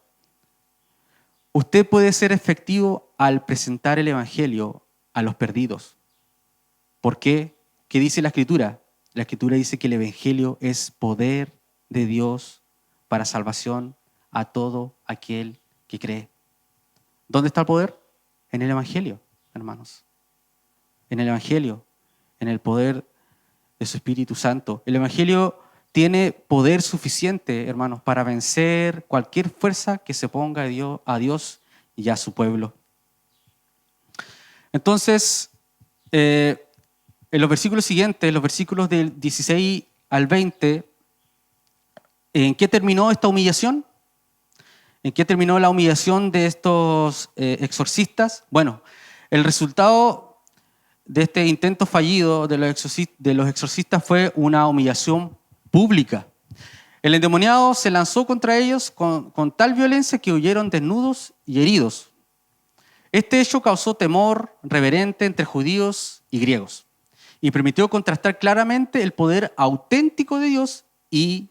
Usted puede ser efectivo al presentar el Evangelio a los perdidos. ¿Por qué? ¿Qué dice la Escritura? La Escritura dice que el Evangelio es poder de Dios para salvación a todo aquel que cree. ¿Dónde está el poder? En el Evangelio, hermanos. En el Evangelio, en el poder de su Espíritu Santo. El Evangelio tiene poder suficiente, hermanos, para vencer cualquier fuerza que se ponga a Dios y a su pueblo. Entonces, en los versículos siguientes, los versículos del 16 al 20, ¿en qué terminó esta humillación? ¿En qué terminó la humillación de estos exorcistas? Bueno, el resultado de este intento fallido de los exorcistas fue una humillación pública. El endemoniado se lanzó contra ellos con tal violencia que huyeron desnudos y heridos. Este hecho causó temor reverente entre judíos y griegos y permitió contrastar claramente el poder auténtico de Dios y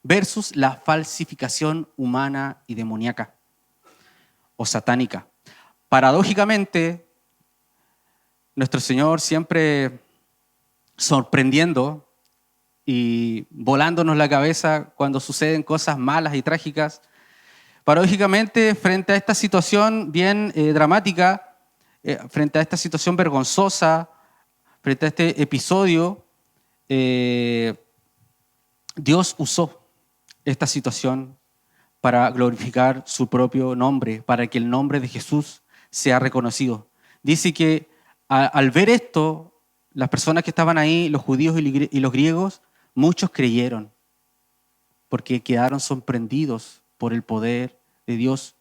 versus la falsificación humana y demoníaca o satánica. Paradójicamente, nuestro Señor siempre sorprendiendo y volándonos la cabeza cuando suceden cosas malas y trágicas. Paradójicamente, frente a esta situación bien dramática, frente a esta situación vergonzosa, frente a este episodio, Dios usó esta situación para glorificar su propio nombre, para que el nombre de Jesús sea reconocido. Dice que al ver esto, las personas que estaban ahí, los judíos y los griegos, muchos creyeron, porque quedaron sorprendidos por el poder de Dios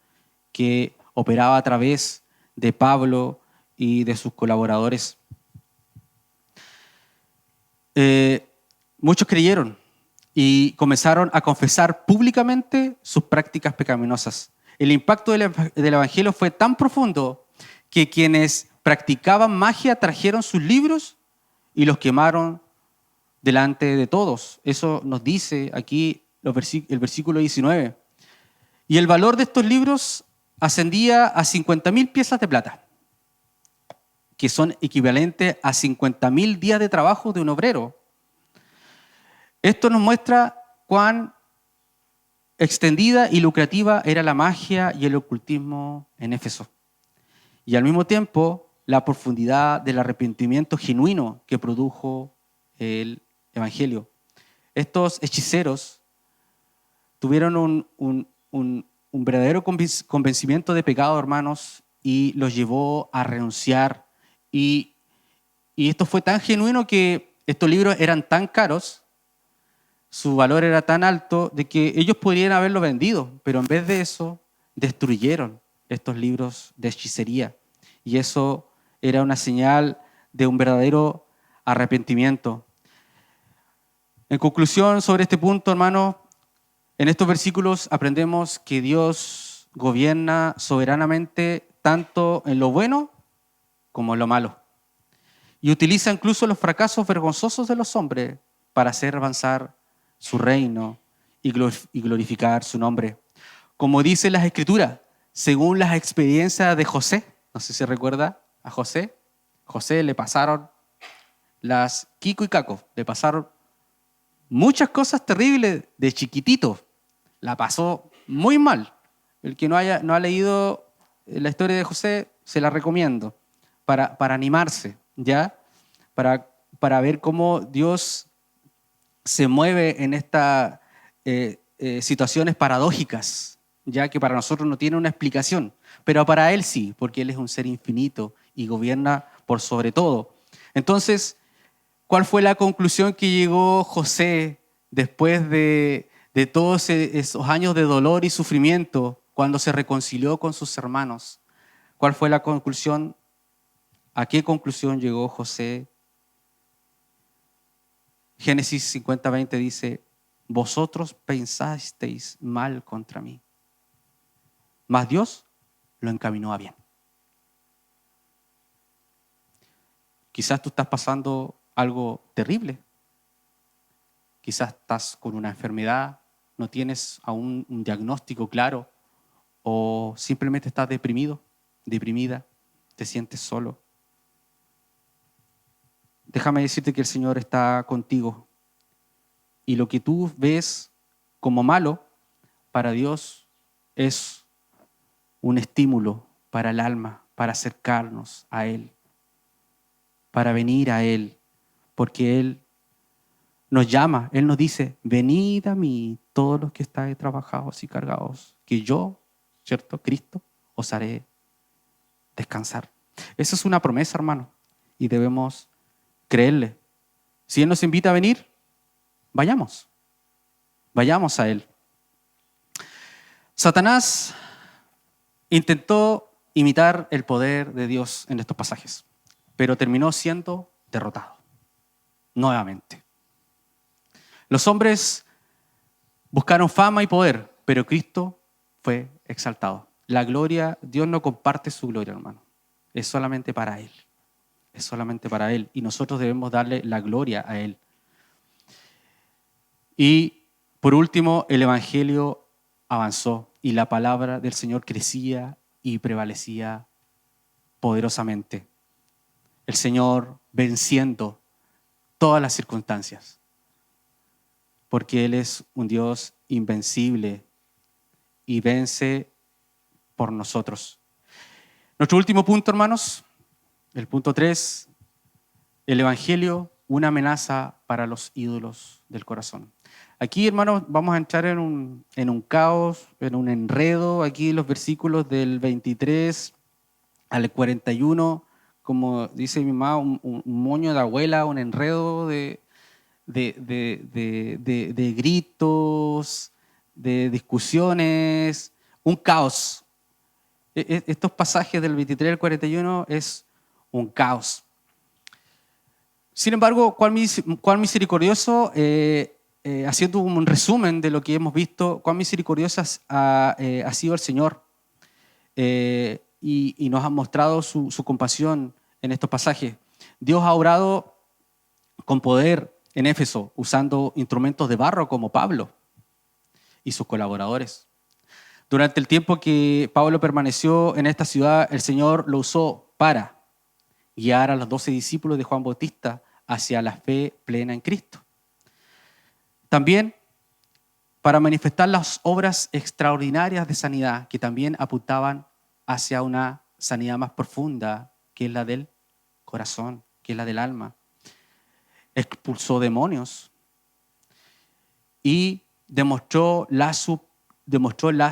que operaba a través de Pablo y de sus colaboradores. Muchos creyeron y comenzaron a confesar públicamente sus prácticas pecaminosas. El impacto del Evangelio fue tan profundo que quienes practicaban magia trajeron sus libros y los quemaron delante de todos. Eso nos dice aquí el versículo 19. Y el valor de estos libros ascendía a 50,000 piezas de plata, que son equivalentes a 50,000 días de trabajo de un obrero. Esto nos muestra cuán extendida y lucrativa era la magia y el ocultismo en Éfeso. Y al mismo tiempo, la profundidad del arrepentimiento genuino que produjo el Evangelio. Estos hechiceros tuvieron un verdadero convencimiento de pecado, hermanos, y los llevó a renunciar. Y esto fue tan genuino que estos libros eran tan caros, su valor era tan alto, de que ellos podrían haberlo vendido, pero en vez de eso, destruyeron estos libros de hechicería. Y eso era una señal de un verdadero arrepentimiento. En conclusión sobre este punto, hermanos, en estos versículos aprendemos que Dios gobierna soberanamente tanto en lo bueno como en lo malo. Y utiliza incluso los fracasos vergonzosos de los hombres para hacer avanzar su reino y glorificar su nombre. Como dice las Escrituras, según las experiencias de José, no sé si se recuerda a José, le pasaron las Kiko y Caco, le pasaron muchas cosas terribles de chiquitito, la pasó muy mal. El que no ha leído la historia de José, se la recomiendo para animarse, ¿ya? Para ver cómo Dios se mueve en estas situaciones paradójicas, ya que para nosotros no tiene una explicación, pero para Él sí, porque Él es un ser infinito y gobierna por sobre todo. Entonces, ¿cuál fue la conclusión que llegó José después de todos esos años de dolor y sufrimiento cuando se reconcilió con sus hermanos? ¿Cuál fue la conclusión? ¿A qué conclusión llegó José? Génesis 50:20 dice, vosotros pensasteis mal contra mí, mas Dios lo encaminó a bien. Quizás tú estás pasando algo terrible. Quizás estás con una enfermedad, no tienes aún un diagnóstico claro, o simplemente estás deprimido, deprimida, te sientes solo. Déjame decirte que el Señor está contigo y lo que tú ves como malo, para Dios es un estímulo para el alma, para acercarnos a Él, para venir a Él, porque Él nos llama, Él nos dice, venid a mí todos los que estáis trabajados y cargados, que yo, ¿cierto? Cristo, os haré descansar. Esa es una promesa, hermano, y debemos creerle. Si Él nos invita a venir, vayamos a Él. Satanás intentó imitar el poder de Dios en estos pasajes, pero terminó siendo derrotado nuevamente. Los hombres buscaron fama y poder, pero Cristo fue exaltado. La gloria, Dios no comparte su gloria, hermano. Es solamente para Él. Es solamente para Él. Y nosotros debemos darle la gloria a Él. Y por último, el Evangelio avanzó y la palabra del Señor crecía y prevalecía poderosamente. El Señor venciendo todas las circunstancias, porque Él es un Dios invencible y vence por nosotros. Nuestro último punto, hermanos, el punto 3, el Evangelio, una amenaza para los ídolos del corazón. Aquí, hermanos, vamos a entrar en un caos, en un enredo. Aquí los versículos del 23 al 41, como dice mi mamá, un moño de abuela, un enredo de gritos, de discusiones, un caos. Estos pasajes del 23 al 41 es un caos. Sin embargo, cuán misericordioso, haciendo un resumen de lo que hemos visto, cuán misericordioso ha sido el Señor y nos ha mostrado su compasión en estos pasajes. Dios ha obrado con poder en Éfeso, usando instrumentos de barro como Pablo y sus colaboradores. Durante el tiempo que Pablo permaneció en esta ciudad, el Señor lo usó para guiar a los 12 discípulos de Juan Bautista hacia la fe plena en Cristo. También para manifestar las obras extraordinarias de sanidad que también apuntaban hacia una sanidad más profunda, que es la del corazón, que es la del alma. Expulsó demonios y demostró la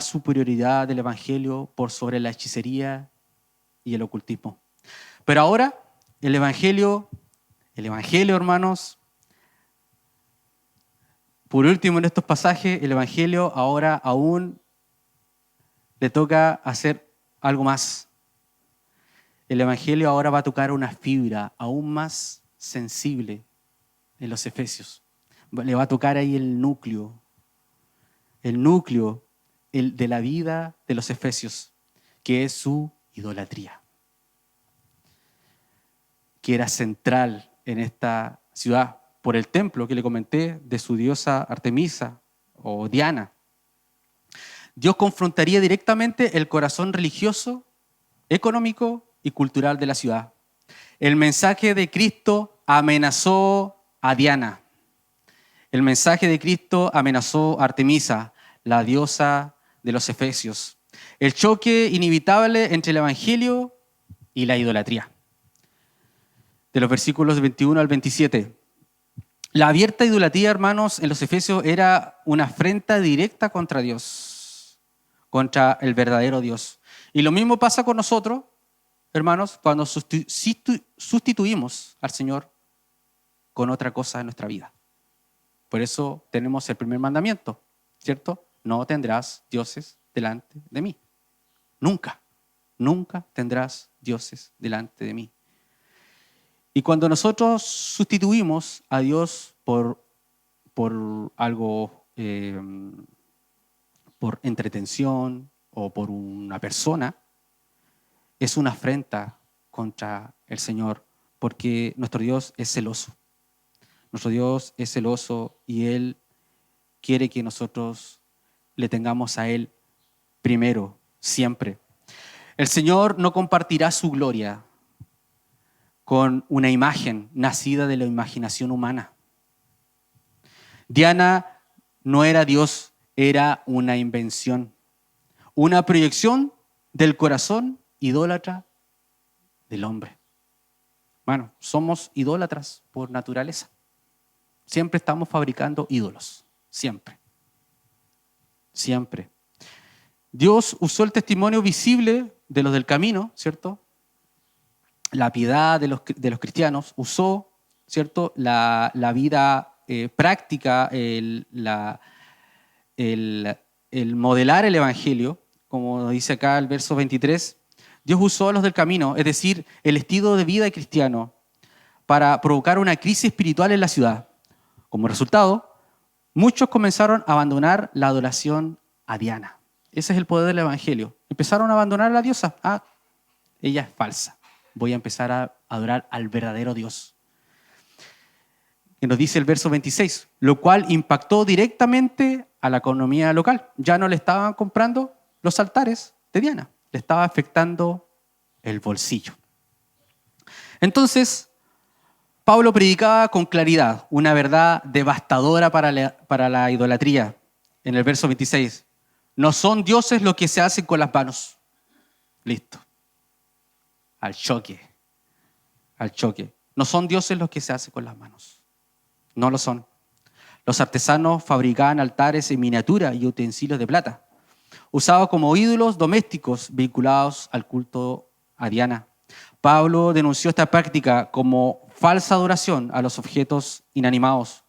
superioridad del Evangelio por sobre la hechicería y el ocultismo. Pero ahora el Evangelio, hermanos, por último en estos pasajes, el Evangelio ahora aún le toca hacer algo más. El Evangelio ahora va a tocar una fibra aún más sensible en los Efesios. Le va a tocar ahí el núcleo de la vida de los Efesios, que es su idolatría, que era central en esta ciudad por el templo que le comenté de su diosa Artemisa o Diana. Dios confrontaría directamente el corazón religioso, económico y cultural de la ciudad. El mensaje de Cristo amenazó a Diana. El mensaje de Cristo amenazó a Artemisa, la diosa de los Efesios. El choque inevitable entre el Evangelio y la idolatría. De los versículos 21 al 27. La abierta idolatría, hermanos, en los Efesios era una afrenta directa contra Dios, contra el verdadero Dios. Y lo mismo pasa con nosotros, hermanos, cuando sustituimos al Señor con otra cosa en nuestra vida. Por eso tenemos el primer mandamiento, ¿cierto? No tendrás dioses delante de mí. Nunca, nunca tendrás dioses delante de mí. Y cuando nosotros sustituimos a Dios por algo, por entretención o por una persona, es una afrenta contra el Señor, porque nuestro Dios es celoso. Nuestro Dios es celoso y Él quiere que nosotros le tengamos a Él primero siempre. El Señor no compartirá su gloria con una imagen nacida de la imaginación humana. Diana no era Dios, era una invención, una proyección del corazón idólatra del hombre. Bueno, somos idólatras por naturaleza. Siempre estamos fabricando ídolos, siempre. Siempre. Dios usó el testimonio visible de los del camino, ¿cierto? La piedad de los cristianos, usó, ¿cierto? La vida práctica, el modelar el evangelio, como dice acá el verso 23. Dios usó a los del camino, es decir, el estilo de vida cristiano, para provocar una crisis espiritual en la ciudad. Como resultado, muchos comenzaron a abandonar la adoración a Diana. Ese es el poder del evangelio. Empezaron a abandonar a la diosa. Ah, ella es falsa. Voy a empezar a adorar al verdadero Dios. Que nos dice el verso 26, lo cual impactó directamente a la economía local. Ya no le estaban comprando los altares de Diana, le estaba afectando el bolsillo. Entonces, Pablo predicaba con claridad una verdad devastadora para la idolatría. En el verso 26, no son dioses los que se hacen con las manos. Listo. Al choque. No son dioses los que se hacen con las manos. No lo son. Los artesanos fabricaban altares en miniatura y utensilios de plata, usados como ídolos domésticos vinculados al culto a Diana. Pablo denunció esta práctica como falsa adoración a los objetos inanimados,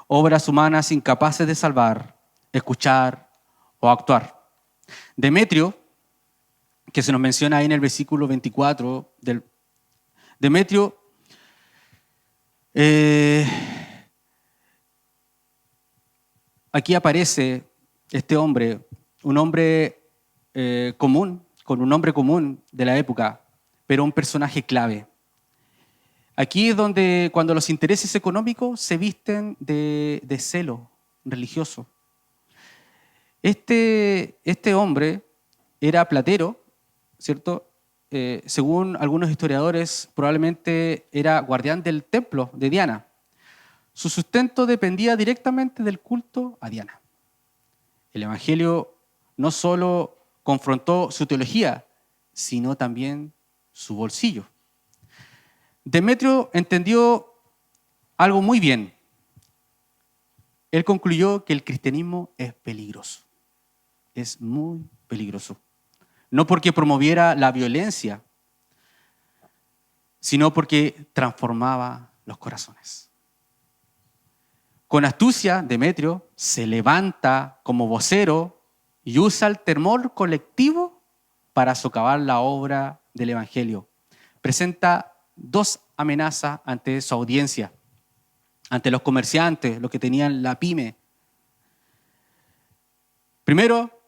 obras humanas incapaces de salvar, escuchar o actuar. Demetrio, que se nos menciona ahí en el versículo 24, Demetrio aquí aparece este hombre, un hombre común, con un nombre común de la época, pero un personaje clave. Aquí es donde cuando los intereses económicos se visten de celo religioso. Este hombre era platero, ¿cierto? Según algunos historiadores, probablemente era guardián del templo de Diana. Su sustento dependía directamente del culto a Diana. El Evangelio no solo confrontó su teología, sino también su bolsillo. Demetrio entendió algo muy bien. Él concluyó que el cristianismo es peligroso. Es muy peligroso. No porque promoviera la violencia, sino porque transformaba los corazones. Con astucia, Demetrio se levanta como vocero y usa el temor colectivo para socavar la obra del Evangelio. Presenta dos amenazas ante su audiencia, ante los comerciantes, los que tenían la pyme. Primero,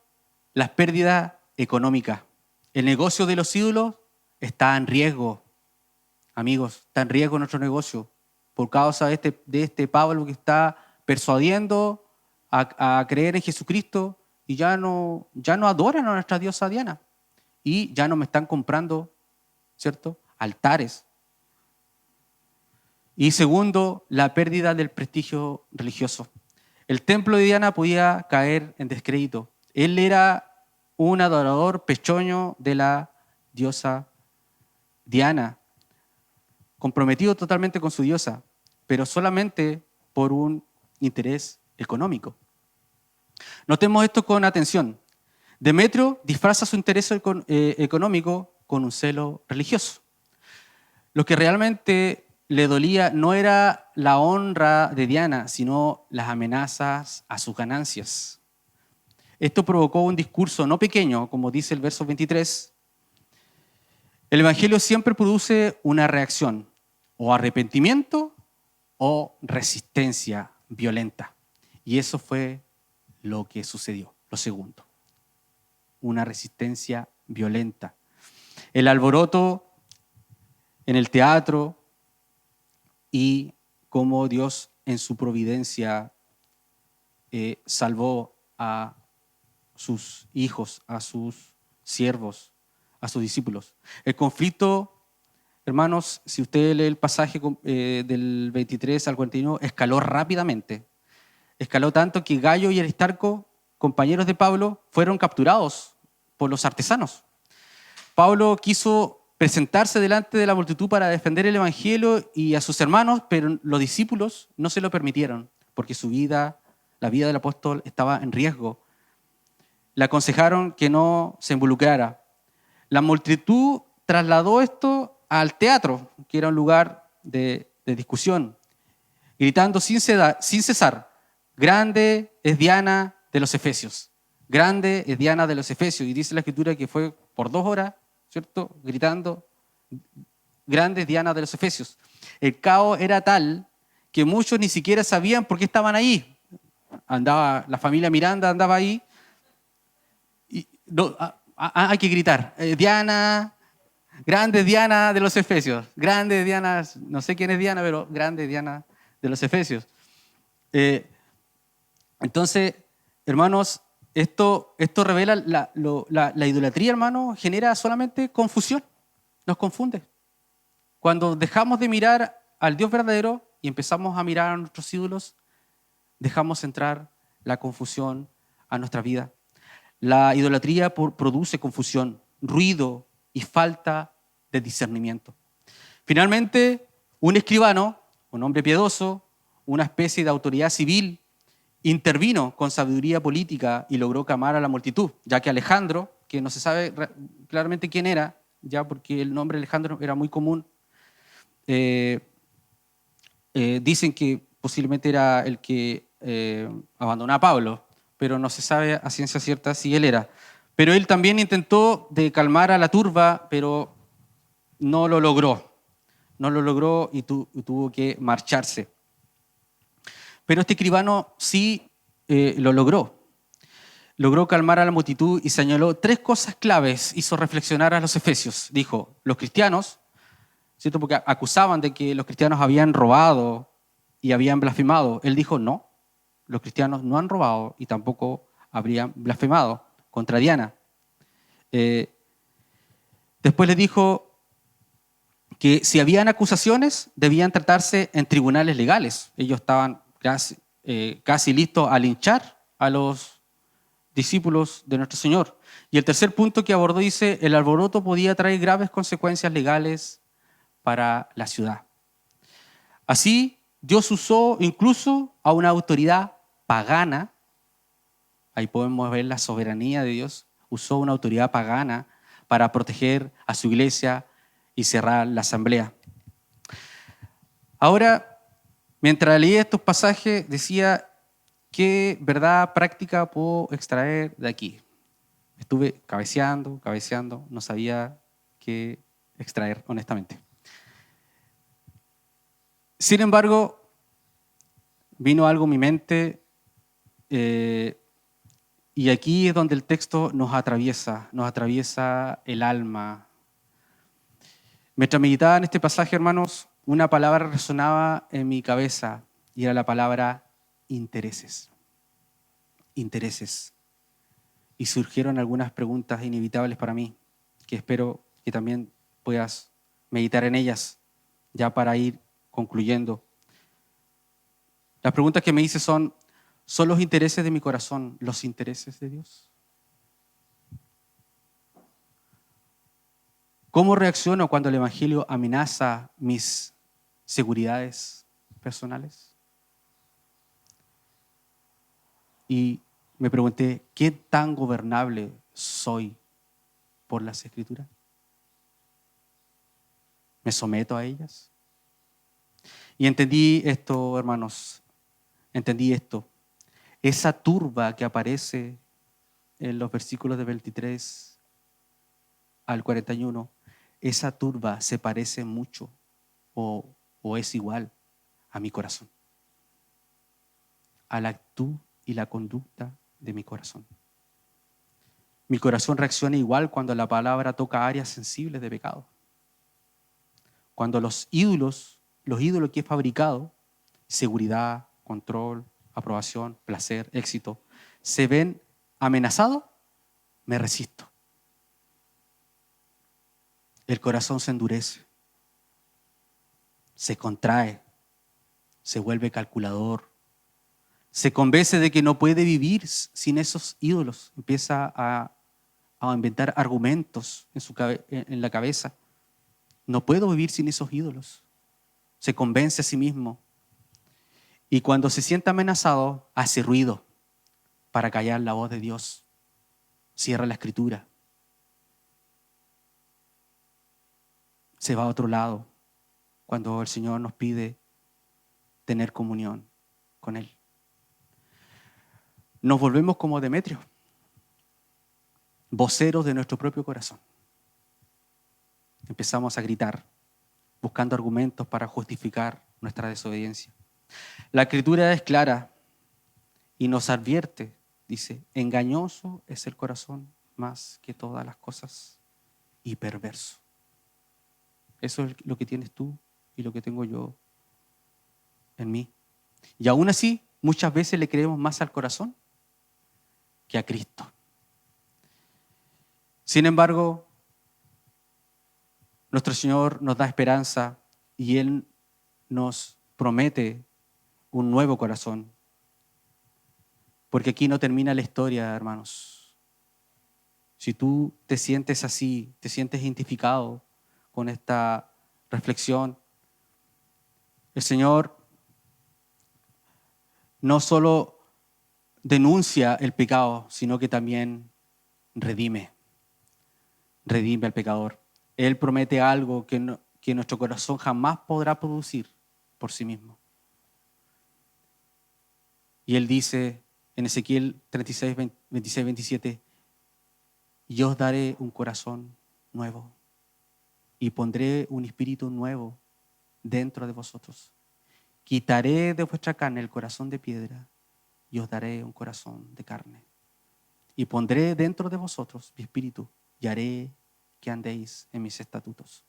las pérdidas económicas. El negocio de los ídolos está en riesgo. Amigos, está en riesgo nuestro negocio por causa de este Pablo que está persuadiendo a creer en Jesucristo y ya no adoran a nuestra diosa Diana y ya no me están comprando, ¿cierto?, altares. Y segundo, la pérdida del prestigio religioso. El templo de Diana podía caer en descrédito. Él era un adorador pechoño de la diosa Diana, comprometido totalmente con su diosa, pero solamente por un interés económico. Notemos esto con atención. Demetrio disfraza su interés económico con un celo religioso. Lo que realmente le dolía no era la honra de Diana, sino las amenazas a sus ganancias. Esto provocó un discurso no pequeño, como dice el verso 23. El Evangelio siempre produce una reacción, o arrepentimiento o resistencia violenta. Y eso fue lo que sucedió, lo segundo. Una resistencia violenta. El alboroto en el teatro y cómo Dios en su providencia salvó a sus hijos, a sus siervos, a sus discípulos. El conflicto, hermanos, si usted lee el pasaje del 23 al 41, escaló rápidamente. Escaló tanto que Gayo y Aristarco, compañeros de Pablo, fueron capturados por los artesanos. Pablo quiso presentarse delante de la multitud para defender el evangelio y a sus hermanos, pero los discípulos no se lo permitieron, porque su vida, la vida del apóstol, estaba en riesgo. Le aconsejaron que no se involucrara. La multitud trasladó esto al teatro, que era un lugar de discusión, gritando sin cesar, grande es Diana de los Efesios, grande es Diana de los Efesios. Y dice la Escritura que fue por 2 horas, ¿cierto?, gritando, grande es Diana de los Efesios. El caos era tal que muchos ni siquiera sabían por qué estaban ahí. La familia Miranda andaba ahí. Y no, hay que gritar, Diana, grande Diana de los Efesios, grande Diana, no sé quién es Diana, pero grande Diana de los Efesios. Entonces, hermanos, esto revela la idolatría, hermano, genera solamente confusión, nos confunde. Cuando dejamos de mirar al Dios verdadero y empezamos a mirar a nuestros ídolos, dejamos entrar la confusión a nuestra vida. La idolatría produce confusión, ruido y falta de discernimiento. Finalmente, un escribano, un hombre piadoso, una especie de autoridad civil, intervino con sabiduría política y logró calmar a la multitud, ya que Alejandro, que no se sabe claramente quién era, ya porque el nombre Alejandro era muy común, dicen que posiblemente era el que abandonó a Pablo, pero no se sabe a ciencia cierta si él era. Pero él también intentó de calmar a la turba, pero no lo logró. No lo logró y tuvo que marcharse. Pero este escribano sí lo logró. Logró calmar a la multitud y señaló 3 cosas claves, hizo reflexionar a los efesios. Dijo, los cristianos, ¿cierto?, porque acusaban de que los cristianos habían robado y habían blasfemado. Él dijo, no, los cristianos no han robado y tampoco habrían blasfemado contra Diana. Después le dijo que si habían acusaciones, debían tratarse en tribunales legales. Ellos estaban casi listos a linchar a los discípulos de nuestro Señor. Y el tercer punto que abordó dice, el alboroto podía traer graves consecuencias legales para la ciudad. Así, Dios usó incluso a una autoridad pagana, ahí podemos ver la soberanía de Dios, usó una autoridad pagana para proteger a su iglesia y cerrar la asamblea. Ahora, mientras leía estos pasajes, decía, ¿qué verdad práctica puedo extraer de aquí? Estuve cabeceando, no sabía qué extraer, honestamente. Sin embargo, vino algo en mi mente y aquí es donde el texto nos atraviesa el alma. Mientras meditaba en este pasaje, hermanos, una palabra resonaba en mi cabeza y era la palabra intereses. Intereses. Y surgieron algunas preguntas inevitables para mí, que espero que también puedas meditar en ellas, ya para ir concluyendo. Las preguntas que me hice ¿son los intereses de mi corazón los intereses de Dios? ¿Cómo reacciono cuando el Evangelio amenaza mis seguridades personales? Y me pregunté, ¿qué tan gobernable soy por las Escrituras? ¿Me someto a ellas? Y entendí esto, hermanos, entendí esto. Esa turba que aparece en los versículos de 23 al 41, esa turba se parece mucho o es igual a mi corazón, a la actitud y la conducta de mi corazón. Mi corazón reacciona igual cuando la palabra toca áreas sensibles de pecado. Cuando los ídolos que he fabricado, seguridad, control, aprobación, placer, éxito, se ven amenazados, me resisto. el corazón se endurece, se contrae, se vuelve calculador, se convence de que no puede vivir sin esos ídolos, empieza a inventar argumentos en la cabeza. No puedo vivir sin esos ídolos. Se convence a sí mismo. Y cuando se siente amenazado, hace ruido para callar la voz de Dios. Cierra la escritura. Se va a otro lado cuando el Señor nos pide tener comunión con Él. Nos volvemos como Demetrio, voceros de nuestro propio corazón. Empezamos a gritar, buscando argumentos para justificar nuestra desobediencia. La escritura es clara y nos advierte, dice, engañoso es el corazón más que todas las cosas y perverso. Eso es lo que tienes tú y lo que tengo yo en mí. Y aún así, muchas veces le creemos más al corazón que a Cristo. Sin embargo, nuestro Señor nos da esperanza y Él nos promete un nuevo corazón. Porque aquí no termina la historia, hermanos. Si tú te sientes así, te sientes identificado con esta reflexión, el Señor no solo denuncia el pecado, sino que también redime al pecador. Él promete algo que nuestro corazón jamás podrá producir por sí mismo. Y Él dice en Ezequiel 36, 26, 27, yo os daré un corazón nuevo y pondré un espíritu nuevo dentro de vosotros. Quitaré de vuestra carne el corazón de piedra y os daré un corazón de carne. Y pondré dentro de vosotros mi espíritu y haré que andéis en mis estatutos.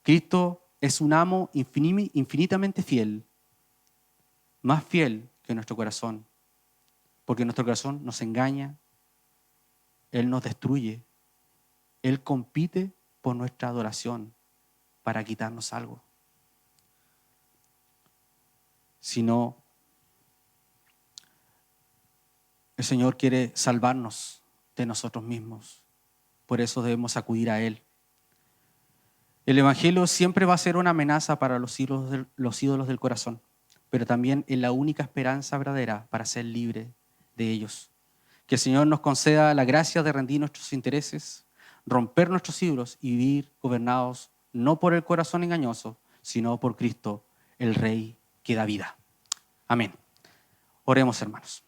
Cristo es un amo infinitamente fiel, más fiel que nuestro corazón, porque nuestro corazón nos engaña, Él nos destruye, Él compite por nuestra adoración para quitarnos algo. Sino, el Señor quiere salvarnos de nosotros mismos. Por eso debemos acudir a Él. El Evangelio siempre va a ser una amenaza para los ídolos del corazón, pero también es la única esperanza verdadera para ser libre de ellos. Que el Señor nos conceda la gracia de rendir nuestros intereses, romper nuestros ídolos y vivir gobernados no por el corazón engañoso, sino por Cristo, el Rey que da vida. Amén. Oremos, hermanos.